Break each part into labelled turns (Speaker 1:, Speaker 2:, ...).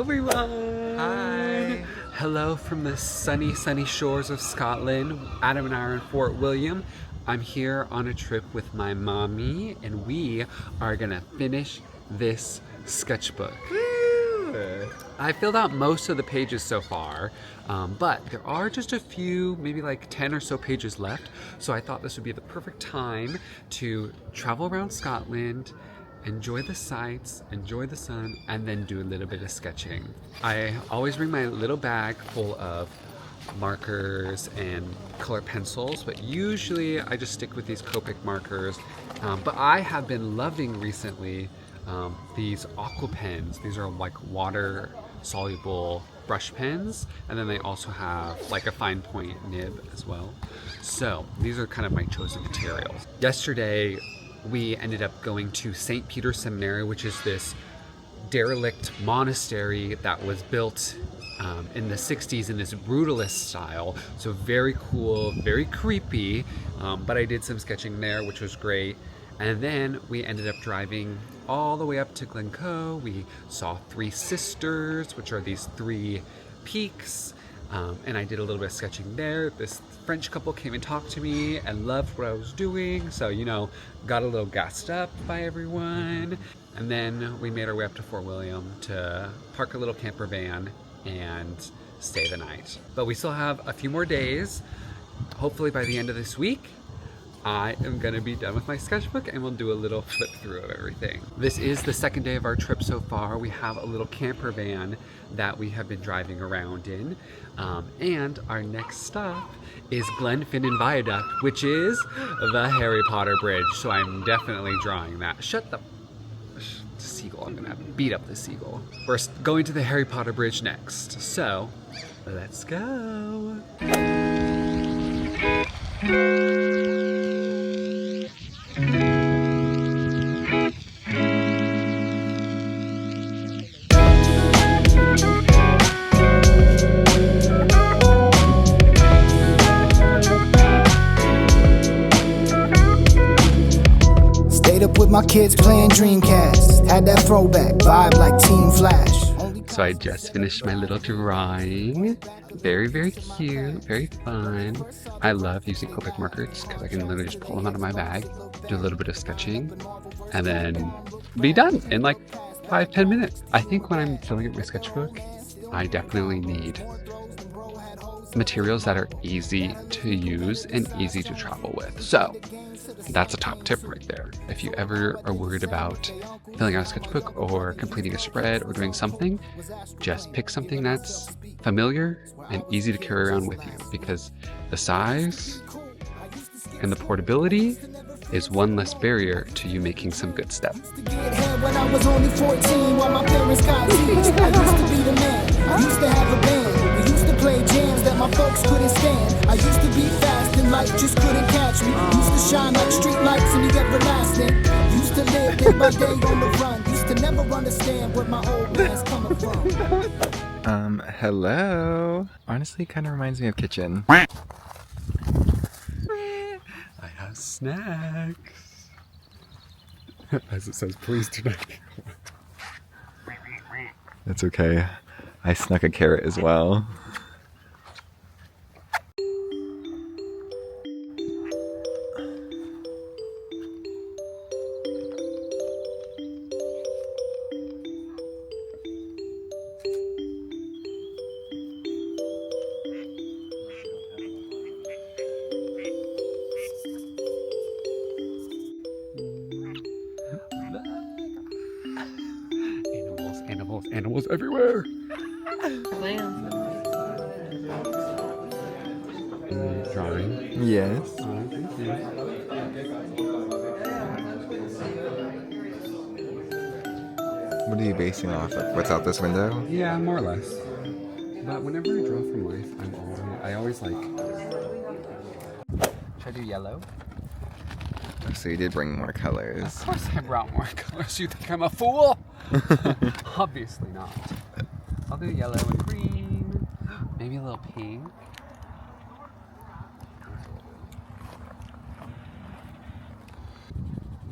Speaker 1: everyone!
Speaker 2: Hi!
Speaker 1: Hello from the sunny shores of Scotland. Adam and I are in Fort William. I'm here on a trip with my mommy, and we are gonna finish this sketchbook.
Speaker 2: Woo!
Speaker 1: I filled out most of the pages so far, but there are just a few, maybe like 10 or so pages left, so I thought this would be the perfect time to travel around Scotland, enjoy the sights, enjoy the sun, and then do a little bit of sketching. I always bring my little bag full of markers and color pencils, but usually I just stick with these Copic markers. But I have been loving recently these aqua pens. These are like water soluble brush pens, and then they also have like a fine point nib as well. So these are kind of my chosen materials. Yesterday we ended up going to St. Peter's Seminary, which is this derelict monastery that was built in the 60s in this brutalist style. So very cool, very creepy, but I did some sketching there, which was great. And then we ended up driving all the way up to Glencoe. We saw Three Sisters, which are these three peaks. And I did a little bit of sketching there. This French couple came and talked to me and loved what I was doing. So, you know, got a little gassed up by everyone. And then we made our way up to Fort William to park a little camper van and stay the night. But we still have a few more days. Hopefully by the end of this week, I am gonna be done with my sketchbook and we'll do a little flip through of everything. This is the second day of our trip so far. We have a little camper van that we have been driving around in. And our next stop is Glenfinnan Viaduct, which is the Harry Potter bridge. So I'm definitely drawing that. Shut the seagull, I'm gonna beat up the seagull. We're going to the Harry Potter bridge next. So let's go.
Speaker 3: With my kids playing Dreamcast, had that throwback vibe like Team Flash.
Speaker 1: So I just finished my little drawing. Very cute, very fun. I love using Copic markers because I can literally just pull them out of my bag, do a little bit of sketching, and then be done in like 5-10 minutes. I think when I'm filling up my sketchbook, I definitely need materials that are easy to use and easy to travel with. So that's a top tip right there. If you ever are worried about filling out a sketchbook or completing a spread or doing something, just pick something that's familiar and easy to carry around with you, because the size and the portability is one less barrier to you making some good steps.
Speaker 3: When I was only 14, while my parents got teased, I used to be the man. I used to have a band. We used to play jams that my folks couldn't stand. I used to be fast and light just couldn't catch me. Used to shine like street lights in the everlasting. Used to live day by day on the run. Used to never understand where my old man's coming from.
Speaker 2: Hello. Honestly, kind of reminds me of kitchen.
Speaker 1: I have snacks. As it says, please do not.
Speaker 2: That's okay. I snuck a carrot as well.
Speaker 1: Animals everywhere. Drawing.
Speaker 2: Yes.
Speaker 1: Thank you.
Speaker 2: What are you basing off of? What's out this window?
Speaker 1: Yeah, more or less. But whenever I draw from life, I always like. Should I do yellow?
Speaker 2: So you did bring more colors.
Speaker 1: Of course I brought more colors. You think I'm a fool? Obviously not. I'll do yellow and green. Maybe a little pink.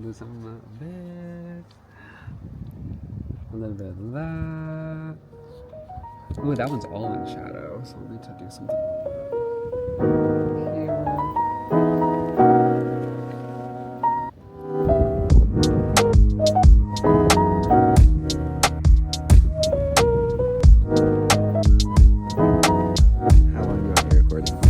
Speaker 1: Do some of this. A little bit of that. Ooh, that one's all in shadow, so I'll need to do something here.
Speaker 2: How long do you want me recording for?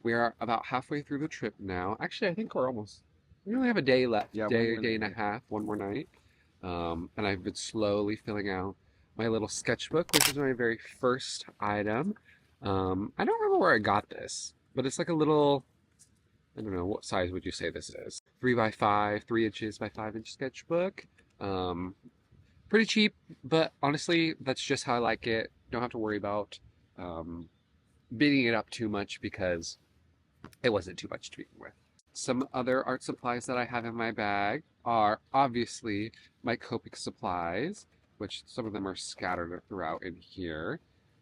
Speaker 1: We are about halfway through the trip now. Actually, I think we only have a day left.
Speaker 2: Yeah,
Speaker 1: Day and a half, one more night. And I've been slowly filling out my little sketchbook, which is my very first item. I don't remember where I got this, but it's like a little, I don't know, what size would you say this is? 3x5, 3 inches by 5 inch sketchbook. Pretty cheap, but honestly, that's just how I like it. Don't have to worry about beating it up too much because it wasn't too much to begin with. Some other art supplies that I have in my bag are obviously my Copic supplies, which some of them are scattered throughout in here.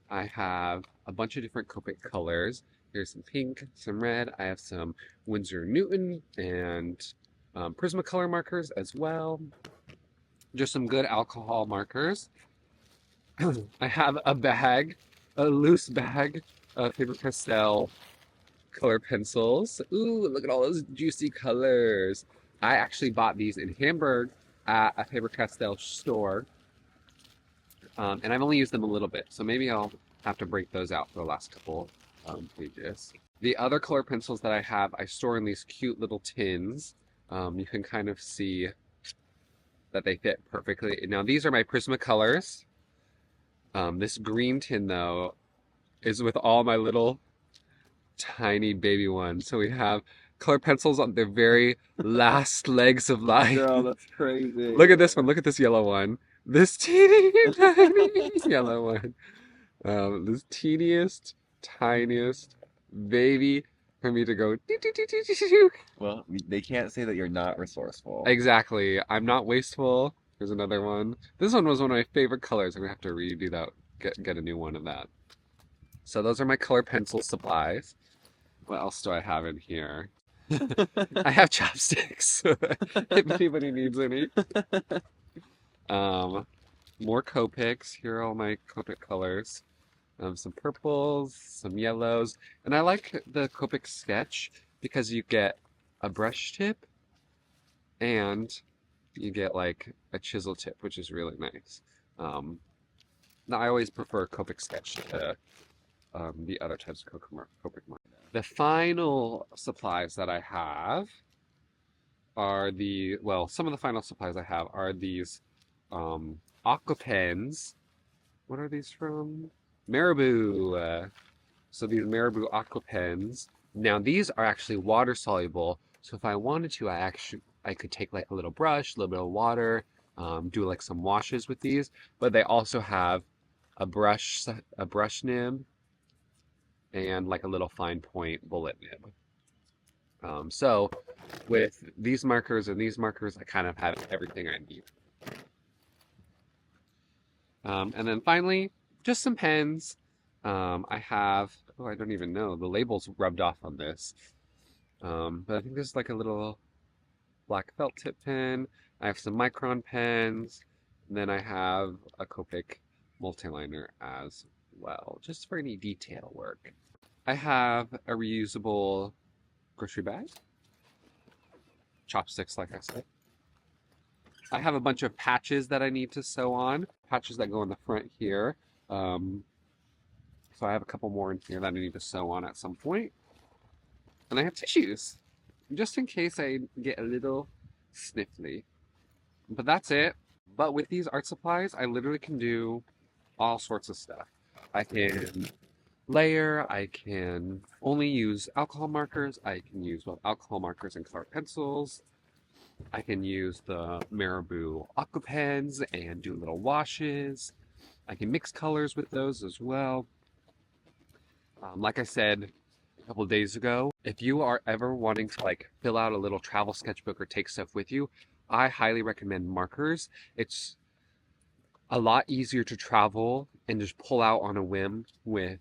Speaker 1: I have a bunch of different Copic colors. Here's some pink, some red. I have some Winsor Newton and Prismacolor markers as well. Just some good alcohol markers. I have a bag, a loose bag of Faber-Castell color pencils. Ooh, look at all those juicy colors. I actually bought these in Hamburg at a Faber-Castell store. And I've only used them a little bit, so maybe I'll have to break those out for the last couple pages. The other color pencils that I have, I store in these cute little tins. You can kind of see that they fit perfectly. Now these are my Prismacolors. This green tin though is with all my little tiny baby ones. So we have color pencils on their very last legs of life.
Speaker 2: Girl, that's crazy.
Speaker 1: Look at this one. Look at this yellow one. This teeny tiny yellow one. This teeniest, tiniest baby for me to go.
Speaker 2: Well, they can't say that you're not resourceful.
Speaker 1: Exactly. I'm not wasteful. Here's another one. This one was one of my favorite colors. I'm gonna have to redo that. Get a new one of that. So those are my color pencil supplies. What else do I have in here? I have chopsticks. If anybody needs any. More Copics. Here are all my Copic colors. Some purples, some yellows. And I like the Copic sketch because you get a brush tip and you get like a chisel tip, which is really nice. Now I always prefer Copic sketch to the other types of Copic mark. The final supplies that I have are some of the final supplies I have are these aqua pens. What are these from? Marabou. So these Marabou aqua pens. Now these are actually water soluble. So if I wanted to, I could take like a little brush, a little bit of water, do like some washes with these. But they also have a brush nib, and like a little fine point bullet nib. So with these markers and these markers, I kind of have everything I need. And then finally, just some pens. I have, I don't even know, the label's rubbed off on this. But I think this is like a little black felt tip pen. I have some Micron pens. And then I have a Copic multiliner as well, just for any detail work. I have a reusable grocery bag. Chopsticks, like I said. I have a bunch of patches that I need to sew on. Patches that go in the front here. So I have a couple more in here that I need to sew on at some point. And I have tissues, just in case I get a little sniffly. But that's it. But with these art supplies, I literally can do all sorts of stuff. I can layer, I can only use alcohol markers, I can use both alcohol markers and color pencils. I can use the Marabou aqua pens and do little washes. I can mix colors with those as well. Like I said a couple days ago, if you are ever wanting to like fill out a little travel sketchbook or take stuff with you, I highly recommend markers. It's a lot easier to travel and just pull out on a whim with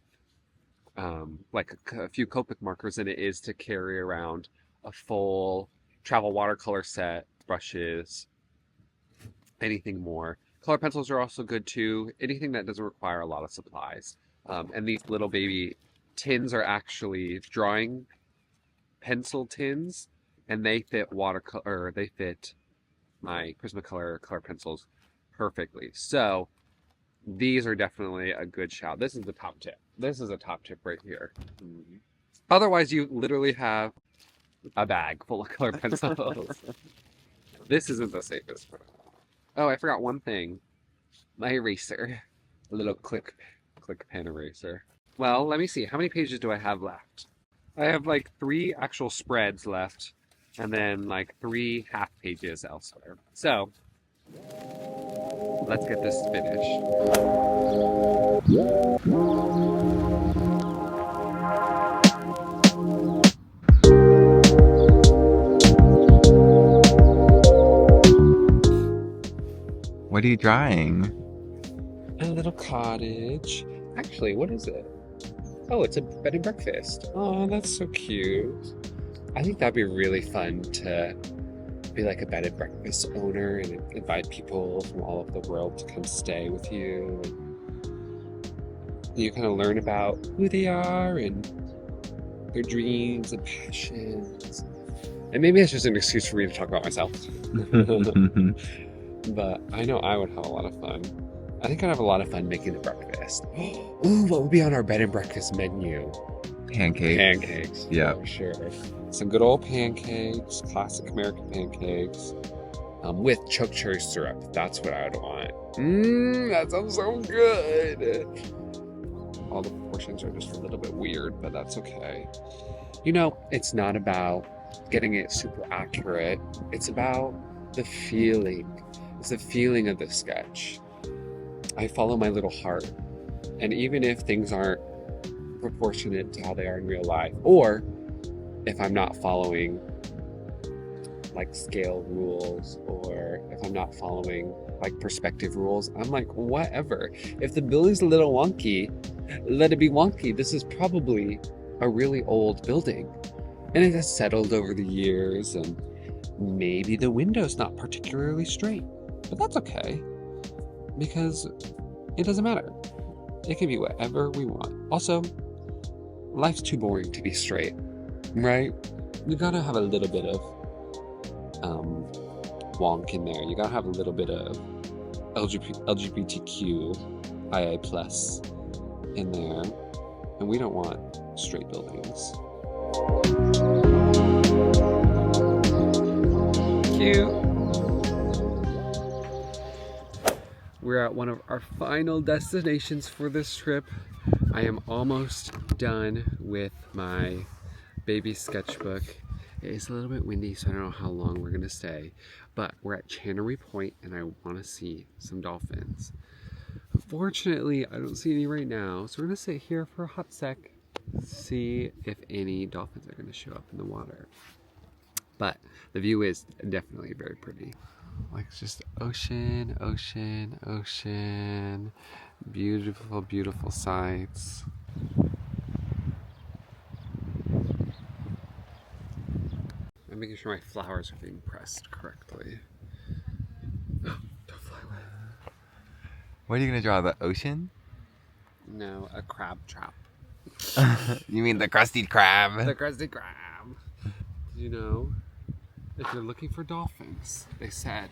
Speaker 1: like a few Copic markers than it is to carry around a full travel watercolor set, brushes, anything more. Color pencils are also good too. Anything that doesn't require a lot of supplies. And these little baby tins are actually drawing pencil tins, and they fit watercolor, or they fit my Prismacolor color pencils perfectly. So these are definitely a good shout. This is the top tip. This is a top tip right here. Otherwise, you literally have a bag full of color pencils. This isn't the safest. Oh, I forgot one thing. My eraser. A little click pen eraser. Well, let me see. How many pages do I have left? I have like 3 actual spreads left, and then like 3 half pages elsewhere. So, let's get this finished.
Speaker 2: What are you drawing?
Speaker 1: A little cottage. Actually, what is it? Oh, it's a bed and breakfast. Oh, that's so cute. I think that'd be really fun to be like a bed and breakfast owner and invite people from all over the world to come stay with you. You kind of learn about who they are and their dreams and passions. And maybe it's just an excuse for me to talk about myself. But I know I would have a lot of fun. I think I'd have a lot of fun making the breakfast. Ooh, what would be on our bed and breakfast menu?
Speaker 2: Pancakes.
Speaker 1: Pancakes.
Speaker 2: Yeah.
Speaker 1: For sure. Some good old pancakes, classic American pancakes, with choke cherry syrup. That's what I would want. That sounds so good. All the proportions are just a little bit weird, but that's okay. You know, it's not about getting it super accurate. It's about the feeling. It's the feeling of the sketch. I follow my little heart. And even if things aren't proportionate to how they are in real life, or if I'm not following like scale rules, or if I'm not following like perspective rules, I'm like, whatever. If the building's a little wonky, let it be wonky. This is probably a really old building, and it has settled over the years, and maybe the window's not particularly straight, but that's okay, because it doesn't matter. It can be whatever we want. Also, life's too boring to be straight, right? You gotta have a little bit of wonk in there. You gotta have a little bit of LGBTQ IA plus in there, and we don't want straight buildings. Cute. We're at one of our final destinations for this trip. I am almost done with my baby sketchbook. It is a little bit windy, so I don't know how long we're gonna stay, but we're at Channery Point and I wanna see some dolphins. Unfortunately, I don't see any right now, so we're gonna sit here for a hot sec, see if any dolphins are gonna show up in the water. But the view is definitely very pretty. Like, it's just ocean, ocean, ocean. Beautiful, beautiful sights. I'm making sure my flowers are being pressed correctly. Oh, don't fly away.
Speaker 2: What are you gonna draw? The ocean?
Speaker 1: No, a crab trap.
Speaker 2: You mean the crusty crab?
Speaker 1: The crusty crab. You know, if you're looking for dolphins, they said,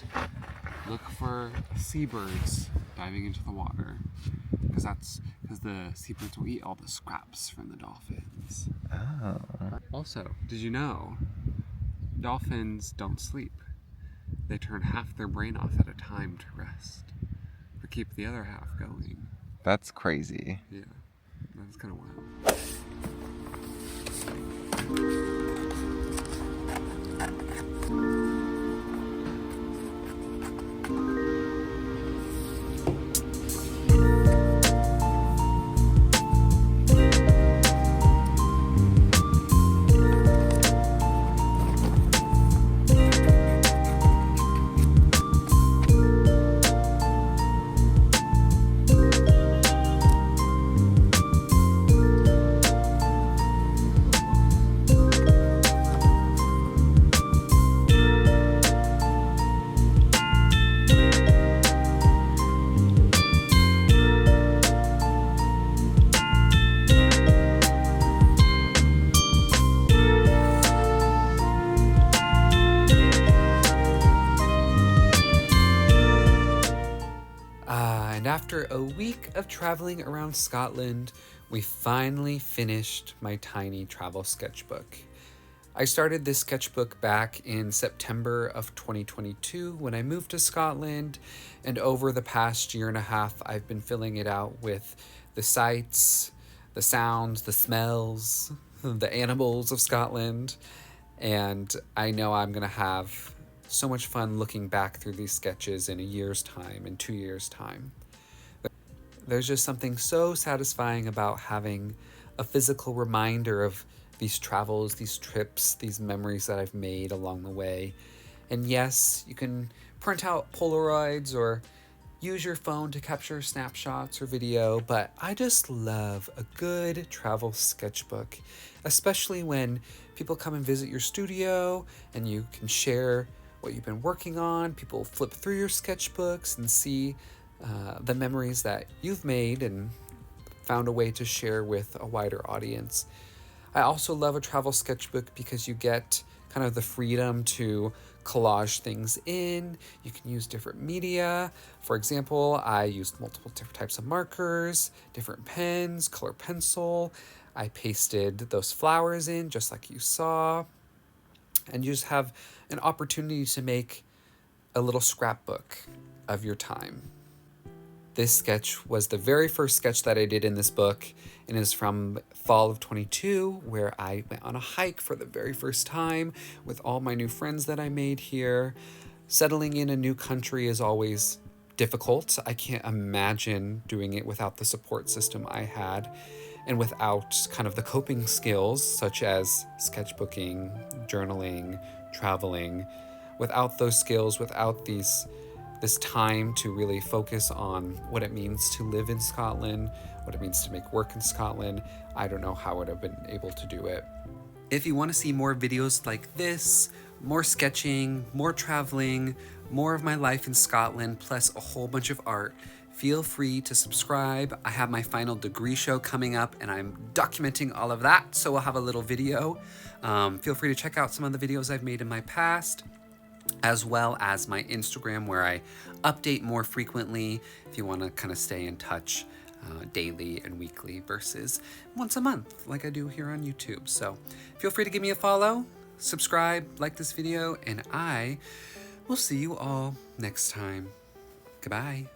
Speaker 1: look for seabirds diving into the water. Because the seabirds will eat all the scraps from the dolphins.
Speaker 2: Oh.
Speaker 1: Also, did you know, dolphins don't sleep. They turn half their brain off at a time to rest, but keep the other half going.
Speaker 2: That's crazy.
Speaker 1: Yeah, that's kind of wild. After a week of traveling around Scotland, we finally finished my tiny travel sketchbook. I started this sketchbook back in September of 2022 when I moved to Scotland, and over the past year and a half, I've been filling it out with the sights, the sounds, the smells, the animals of Scotland, and I know I'm gonna have so much fun looking back through these sketches in a year's time, in 2 years' time. There's just something so satisfying about having a physical reminder of these travels, these trips, these memories that I've made along the way. And yes, you can print out Polaroids or use your phone to capture snapshots or video, but I just love a good travel sketchbook, especially when people come and visit your studio and you can share what you've been working on. People flip through your sketchbooks and see the memories that you've made and found a way to share with a wider audience. I also love a travel sketchbook because you get kind of the freedom to collage things in. You can use different media. For example, I used multiple different types of markers, different pens, color pencil. I pasted those flowers in just like you saw. And you just have an opportunity to make a little scrapbook of your time. This sketch was the very first sketch that I did in this book, and is from fall of 22, where I went on a hike for the very first time with all my new friends that I made here. Settling in a new country is always difficult. I can't imagine doing it without the support system I had and without kind of the coping skills such as sketchbooking, journaling, traveling. Without those skills, without this time to really focus on what it means to live in Scotland, what it means to make work in Scotland, I don't know how I would have been able to do it. If you want to see more videos like this, more sketching, more traveling, more of my life in Scotland, plus a whole bunch of art, feel free to subscribe. I have my final degree show coming up and I'm documenting all of that, so we'll have a little video. Feel free to check out some of the videos I've made in my past, as well as my Instagram, where I update more frequently if you want to kind of stay in touch daily and weekly versus once a month like I do here on YouTube. So feel free to give me a follow, subscribe, like this video, and I will see you all next time. Goodbye.